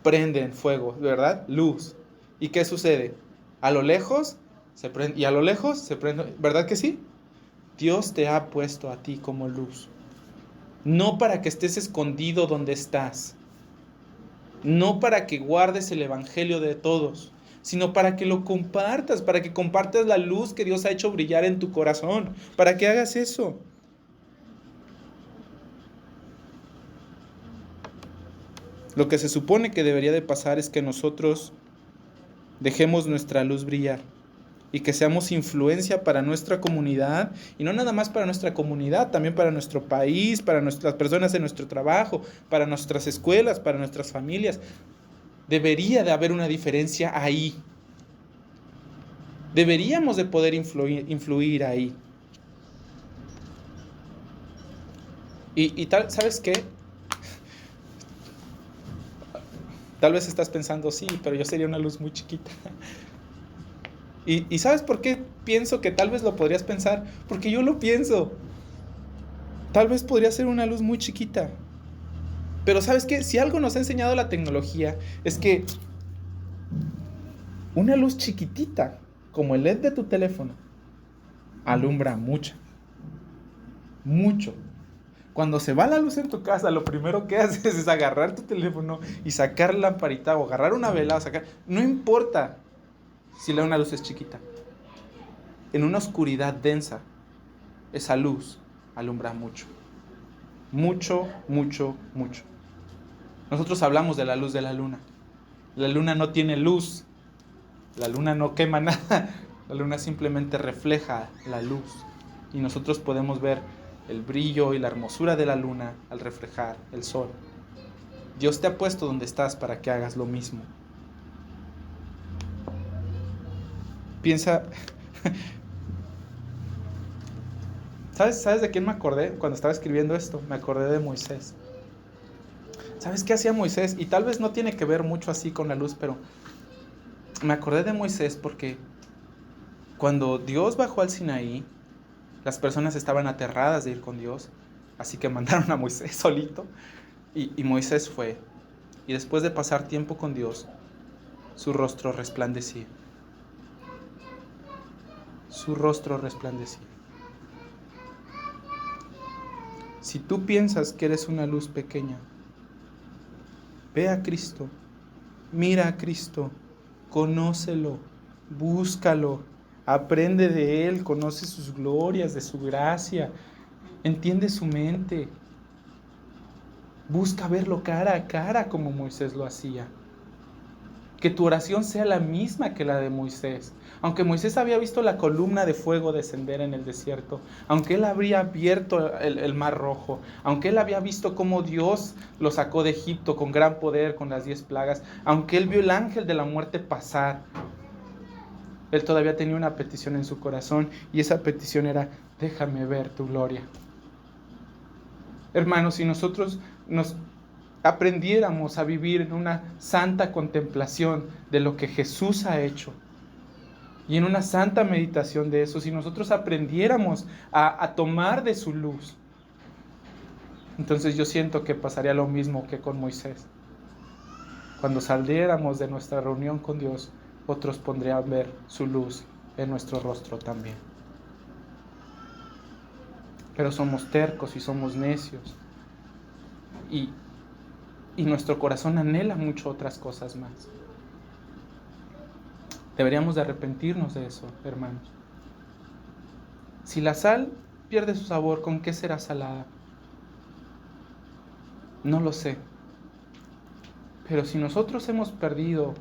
Prenden fuego, ¿verdad? Luz. ¿Y qué sucede? A lo lejos se prende, y a lo lejos se prende, ¿verdad que sí? Dios te ha puesto a ti como luz. No para que estés escondido donde estás. No para que guardes el evangelio de todos, sino para que lo compartas, para que compartas la luz que Dios ha hecho brillar en tu corazón, para que hagas eso. Lo que se supone que debería de pasar es que nosotros dejemos nuestra luz brillar y que seamos influencia para nuestra comunidad, y no nada más para nuestra comunidad, también para nuestro país, para las personas en nuestro trabajo, para nuestras escuelas, para nuestras familias. Debería de haber una diferencia ahí. Deberíamos de poder influir ahí. Y tal, ¿sabes qué? Tal vez estás pensando, sí, pero yo sería una luz muy chiquita. ¿Y sabes por qué pienso que tal vez lo podrías pensar? Porque yo lo pienso. Tal vez podría ser una luz muy chiquita. Pero ¿sabes qué? Si algo nos ha enseñado la tecnología, es que una luz chiquitita, como el LED de tu teléfono, alumbra mucho. Mucho. Cuando se va la luz en tu casa, lo primero que haces es agarrar tu teléfono y sacar la lamparita o agarrar una vela o sacar... No importa si una luz es chiquita. En una oscuridad densa, esa luz alumbra mucho. Mucho, mucho, mucho. Nosotros hablamos de la luz de la luna. La luna no tiene luz. La luna no quema nada. La luna simplemente refleja la luz. Y nosotros podemos ver el brillo y la hermosura de la luna al reflejar el sol. Dios te ha puesto donde estás para que hagas lo mismo. Piensa... ¿Sabes de quién me acordé cuando estaba escribiendo esto? Me acordé de Moisés. ¿Sabes qué hacía Moisés? Y tal vez no tiene que ver mucho así con la luz, pero me acordé de Moisés porque cuando Dios bajó al Sinaí, las personas estaban aterradas de ir con Dios, así que mandaron a Moisés solito, y Moisés fue. Y después de pasar tiempo con Dios, su rostro resplandecía. Su rostro resplandecía. Si tú piensas que eres una luz pequeña, ve a Cristo, mira a Cristo, conócelo, búscalo, aprende de Él, conoce sus glorias, de su gracia, entiende su mente. Busca verlo cara a cara como Moisés lo hacía. Que tu oración sea la misma que la de Moisés. Aunque Moisés había visto la columna de fuego descender en el desierto, aunque él habría abierto el mar rojo, aunque él había visto cómo Dios lo sacó de Egipto con gran poder, con las 10 plagas, aunque él vio el ángel de la muerte pasar, él todavía tenía una petición en su corazón, y esa petición era: déjame ver tu gloria. Hermanos, si nosotros nos aprendiéramos a vivir en una santa contemplación de lo que Jesús ha hecho, y en una santa meditación de eso, si nosotros aprendiéramos a tomar de su luz, entonces yo siento que pasaría lo mismo que con Moisés. Cuando saliéramos de nuestra reunión con Dios, otros podrían ver su luz en nuestro rostro también. Pero somos tercos y somos necios, y nuestro corazón anhela mucho otras cosas más. Deberíamos de arrepentirnos de eso, hermanos. Si la sal pierde su sabor, ¿con qué será salada? No lo sé. Pero si nosotros hemos perdido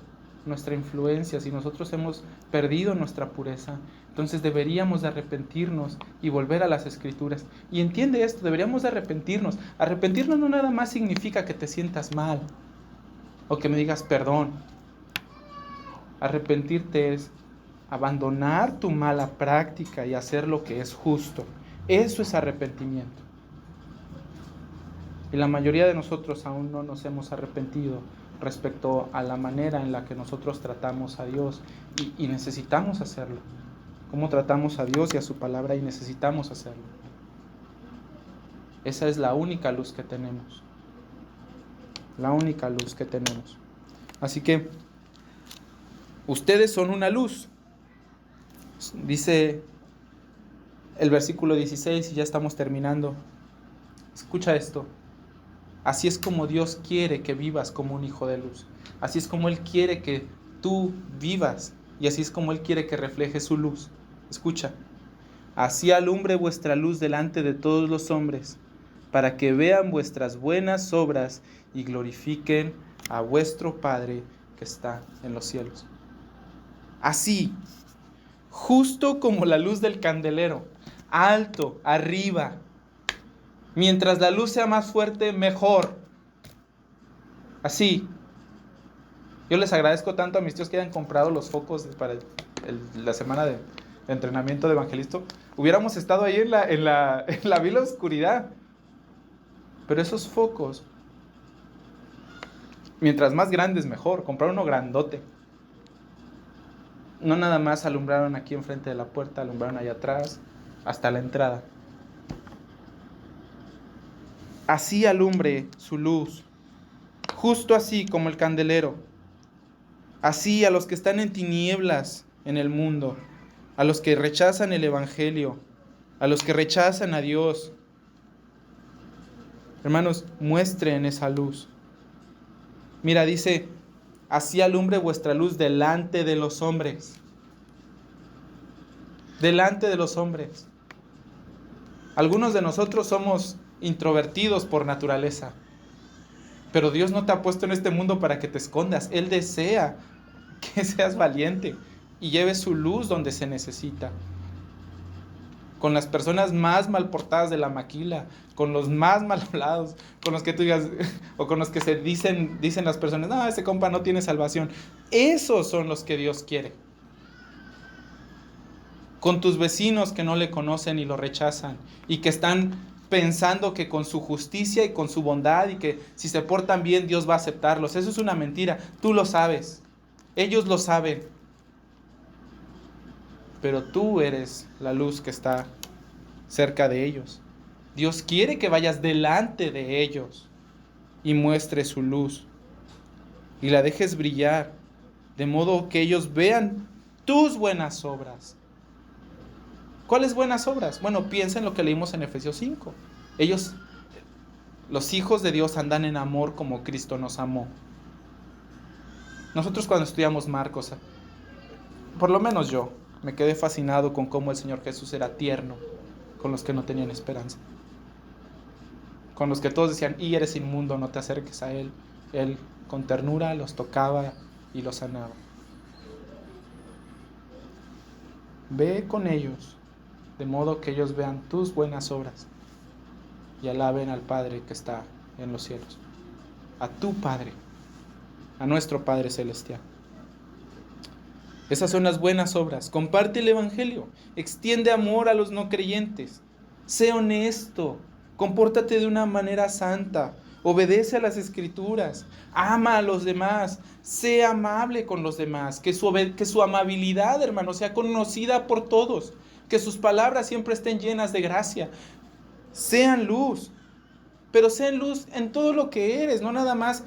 nuestra influencia, si nosotros hemos perdido nuestra pureza, entonces deberíamos de arrepentirnos y volver a las Escrituras. Y entiende esto, deberíamos de arrepentirnos. Arrepentirnos no nada más significa que te sientas mal o que me digas perdón. Arrepentirte es abandonar tu mala práctica y hacer lo que es justo. Eso es arrepentimiento. Y la mayoría de nosotros aún no nos hemos arrepentido respecto a la manera en la que nosotros tratamos a Dios, y necesitamos hacerlo. Cómo tratamos a Dios y a su palabra, y necesitamos hacerlo. Esa es la única luz que tenemos. La única luz que tenemos. Así que ustedes son una luz. Dice el versículo 16, y ya estamos terminando. Escucha esto. Así es como Dios quiere que vivas como un hijo de luz. Así es como Él quiere que tú vivas, y así es como Él quiere que refleje su luz. Escucha. Así alumbre vuestra luz delante de todos los hombres, para que vean vuestras buenas obras y glorifiquen a vuestro Padre que está en los cielos. Así, justo como la luz del candelero, alto, arriba. Mientras la luz sea más fuerte, mejor. Así. Yo les agradezco tanto a mis tíos que hayan comprado los focos para la semana de entrenamiento de evangelista. Hubiéramos estado ahí en la vil oscuridad. Pero esos focos, mientras más grandes, mejor. Comprar uno grandote. No nada más alumbraron aquí enfrente de la puerta, alumbraron allá atrás, hasta la entrada. Así alumbre su luz, justo así como el candelero. Así a los que están en tinieblas en el mundo, a los que rechazan el evangelio, a los que rechazan a Dios. Hermanos, muestren esa luz. Mira, dice: así alumbre vuestra luz delante de los hombres. Delante de los hombres. Algunos de nosotros somos introvertidos por naturaleza, pero Dios no te ha puesto en este mundo para que te escondas. Él desea que seas valiente y lleves su luz donde se necesita. Con las personas más mal portadas de la maquila, con los más mal hablados, con los que tú digas, o con los que se dicen las personas: no, ese compa no tiene salvación. Esos son los que Dios quiere. Con tus vecinos que no le conocen y lo rechazan, y que están pensando que con su justicia y con su bondad, y que si se portan bien Dios va a aceptarlos. Eso es una mentira. Tú lo sabes. Ellos lo saben. Pero tú eres la luz que está cerca de ellos. Dios quiere que vayas delante de ellos y muestres su luz y la dejes brillar, de modo que ellos vean tus buenas obras. ¿Cuáles buenas obras? Bueno, piensa en lo que leímos en Efesios 5. Ellos, los hijos de Dios, andan en amor como Cristo nos amó. Nosotros cuando estudiamos Marcos, por lo menos yo, me quedé fascinado con cómo el Señor Jesús era tierno con los que no tenían esperanza. Con los que todos decían: y eres inmundo, no te acerques a Él. Él con ternura los tocaba y los sanaba. Ve con ellos, de modo que ellos vean tus buenas obras y alaben al Padre que está en los cielos, a tu Padre, a nuestro Padre Celestial. Esas son las buenas obras. Comparte el Evangelio, extiende amor a los no creyentes, sé honesto, compórtate de una manera santa, obedece a las Escrituras, ama a los demás, sé amable con los demás, que su amabilidad, hermano, sea conocida por todos, que sus palabras siempre estén llenas de gracia. Sean luz, pero sean luz en todo lo que eres, no nada más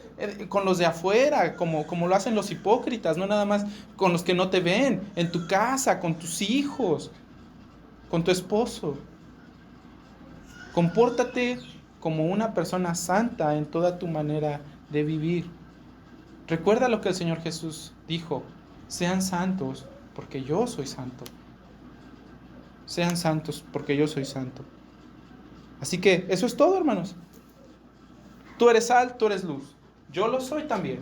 con los de afuera, como lo hacen los hipócritas, no nada más con los que no te ven, en tu casa, con tus hijos, con tu esposo. Compórtate como una persona santa en toda tu manera de vivir. Recuerda lo que el Señor Jesús dijo: sean santos porque yo soy santo. Sean santos porque yo soy santo. Así que eso es todo, hermanos. Tú eres sal, tú eres luz. Yo lo soy también.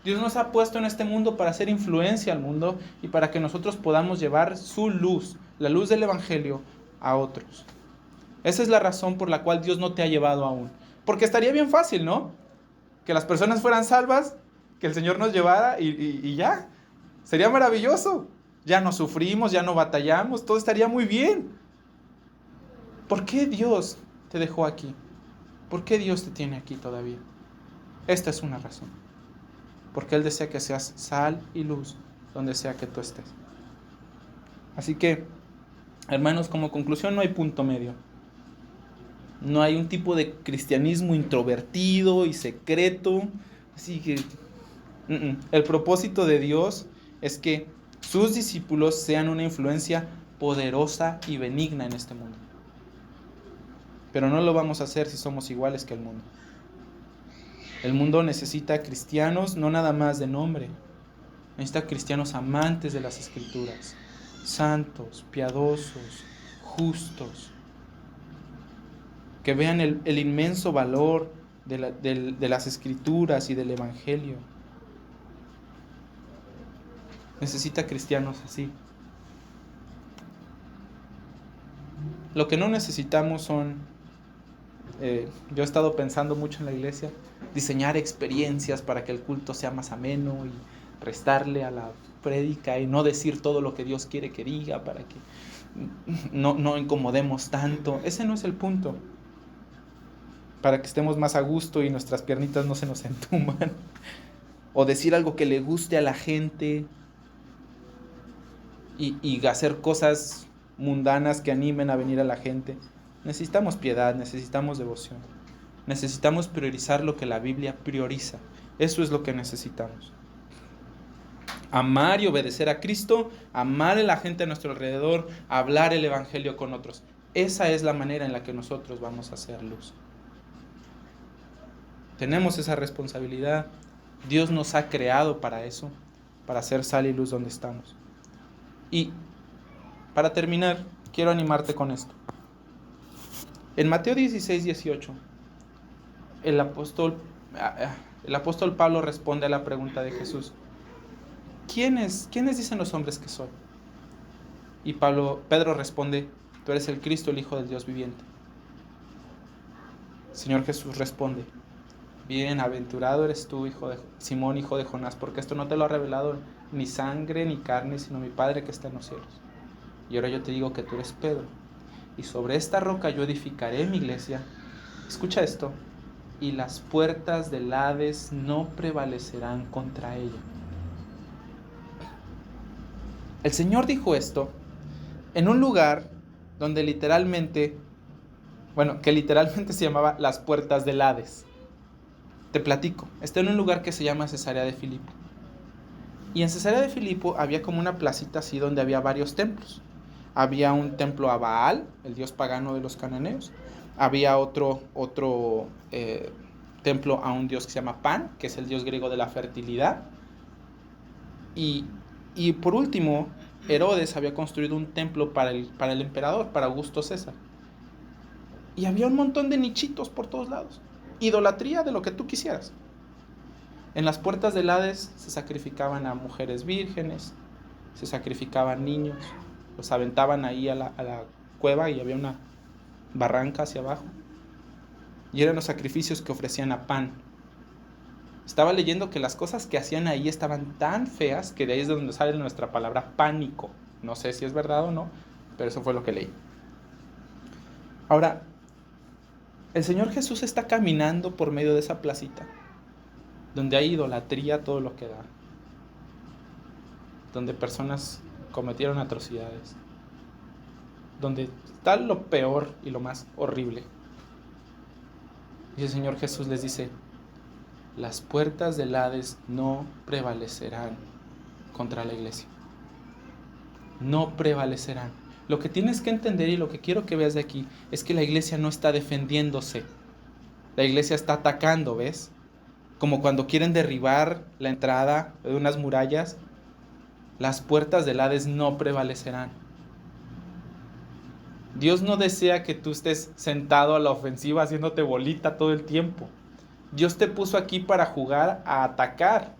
Dios nos ha puesto en este mundo para hacer influencia al mundo y para que nosotros podamos llevar su luz, la luz del Evangelio, a otros. Esa es la razón por la cual Dios no te ha llevado aún. Porque estaría bien fácil, ¿no? Que las personas fueran salvas, que el Señor nos llevara y ya. Sería maravilloso. Ya no sufrimos, ya no batallamos, todo estaría muy bien. ¿Por qué Dios te dejó aquí? ¿Por qué Dios te tiene aquí todavía? Esta es una razón. Porque Él desea que seas sal y luz donde sea que tú estés. Así que, hermanos, como conclusión, no hay punto medio. No hay un tipo de cristianismo introvertido y secreto. Así que el propósito de Dios es que sus discípulos sean una influencia poderosa y benigna en este mundo. Pero no lo vamos a hacer si somos iguales que el mundo. El mundo necesita cristianos no nada más de nombre. Necesita cristianos amantes de las Escrituras, santos, piadosos, justos, que vean el inmenso valor de las Escrituras y del Evangelio. Necesita cristianos así. Lo que no necesitamos son... yo he estado pensando mucho en la iglesia, diseñar experiencias para que el culto sea más ameno y restarle a la prédica y no decir todo lo que Dios quiere que diga para que no incomodemos tanto. Ese no es el punto. Para que estemos más a gusto y nuestras piernitas no se nos entuman. O decir algo que le guste a la gente y hacer cosas mundanas que animen a venir a la gente. Necesitamos piedad, necesitamos devoción. Necesitamos priorizar lo que la Biblia prioriza. Eso es lo que necesitamos. Amar y obedecer a Cristo, amar a la gente a nuestro alrededor, hablar el Evangelio con otros. Esa es la manera en la que nosotros vamos a hacer luz. Tenemos esa responsabilidad. Dios nos ha creado para eso, para hacer sal y luz donde estamos. Y para terminar, quiero animarte con esto. En Mateo 16, 18, el apóstol Pablo responde a la pregunta de Jesús: ¿Quiénes dicen los hombres que soy? Y Pedro responde: tú eres el Cristo, el Hijo del Dios viviente. El Señor Jesús responde: bienaventurado eres tú, Simón, hijo de Jonás, porque esto no te lo ha revelado ni sangre ni carne, sino mi Padre que está en los cielos. Y ahora yo te digo que tú eres Pedro, y sobre esta roca yo edificaré mi iglesia. Escucha esto: y las puertas del Hades no prevalecerán contra ella. El Señor dijo esto en un lugar donde literalmente se llamaba las puertas del Hades. Te platico. Está en un lugar que se llama Cesarea de Filipo. Y en Cesarea de Filipo había como una placita así donde había varios templos. Había un templo a Baal, el dios pagano de los cananeos. Había otro templo a un dios que se llama Pan, que es el dios griego de la fertilidad. Y por último, Herodes había construido un templo para el emperador, para Augusto César. Y había un montón de nichitos por todos lados. Idolatría de lo que tú quisieras. En las puertas del Hades se sacrificaban a mujeres vírgenes, se sacrificaban niños, los aventaban ahí a la cueva y había una barranca hacia abajo. Y eran los sacrificios que ofrecían a Pan. Estaba leyendo que las cosas que hacían ahí estaban tan feas que de ahí es de donde sale nuestra palabra pánico. No sé si es verdad o no, pero eso fue lo que leí. Ahora, el Señor Jesús está caminando por medio de esa placita, donde hay idolatría todo lo que da, donde personas cometieron atrocidades, donde está lo peor y lo más horrible. Y el Señor Jesús les dice: las puertas del Hades no prevalecerán contra la iglesia. No prevalecerán. Lo que tienes que entender y lo que quiero que veas de aquí es que la iglesia no está defendiéndose. La iglesia está atacando, ¿ves? Como cuando quieren derribar la entrada de unas murallas, las puertas del Hades no prevalecerán. Dios no desea que tú estés sentado a la ofensiva haciéndote bolita todo el tiempo. Dios te puso aquí para jugar a atacar,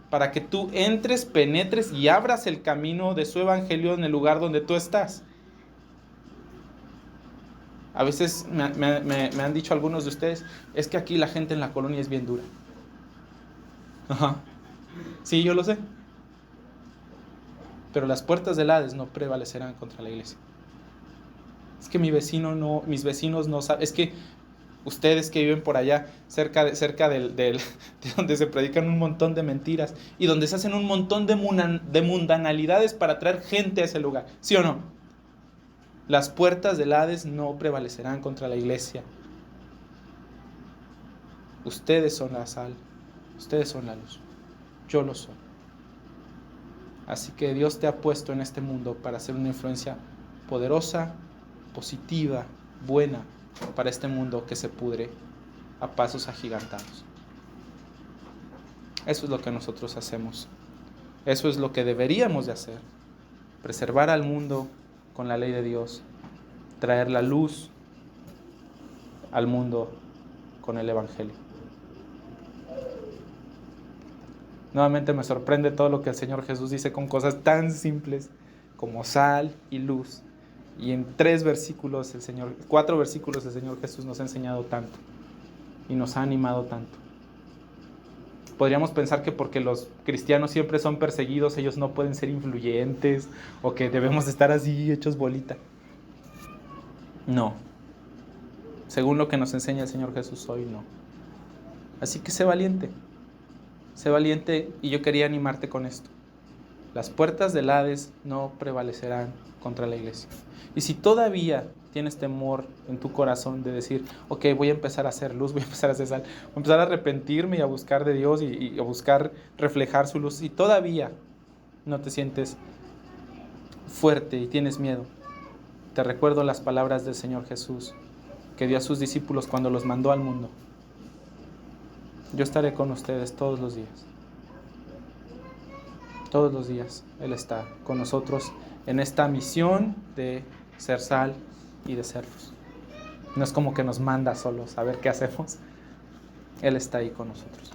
para que tú entres, penetres y abras el camino de su evangelio en el lugar donde tú estás. A veces me han dicho algunos de ustedes: es que aquí la gente en la colonia es bien dura. Ajá. Sí, yo lo sé. Pero las puertas del Hades no prevalecerán contra la iglesia. Es que mis vecinos no saben. Es que ustedes que viven por allá, cerca de donde se predican un montón de mentiras y donde se hacen un montón de mundanalidades para traer gente a ese lugar. ¿Sí o no? Las puertas del Hades no prevalecerán contra la iglesia. Ustedes son la sal, ustedes son la luz, yo lo soy. Así que Dios te ha puesto en este mundo para hacer una influencia poderosa, positiva, buena para este mundo que se pudre a pasos agigantados. Eso es lo que nosotros hacemos. Eso es lo que deberíamos de hacer. Preservar al mundo con la ley de Dios. Traer la luz al mundo con el evangelio. Nuevamente me sorprende todo lo que el Señor Jesús dice con cosas tan simples como sal y luz. Y en 4 versículos el Señor Jesús nos ha enseñado tanto y nos ha animado tanto. Podríamos pensar que porque los cristianos siempre son perseguidos, ellos no pueden ser influyentes o que debemos estar así hechos bolita. No. Según lo que nos enseña el Señor Jesús hoy, no. Así que sé valiente. Sé valiente, y yo quería animarte con esto. Las puertas del Hades no prevalecerán contra la iglesia. Y si todavía tienes temor en tu corazón de decir: ok, voy a empezar a hacer luz, voy a empezar a hacer sal, voy a empezar a arrepentirme y a buscar de Dios y a buscar reflejar su luz, y todavía no te sientes fuerte y tienes miedo, te recuerdo las palabras del Señor Jesús que dio a sus discípulos cuando los mandó al mundo: yo estaré con ustedes todos los días. Todos los días Él está con nosotros en esta misión de ser sal y de ser luz. No es como que nos manda solos a ver qué hacemos. Él está ahí con nosotros.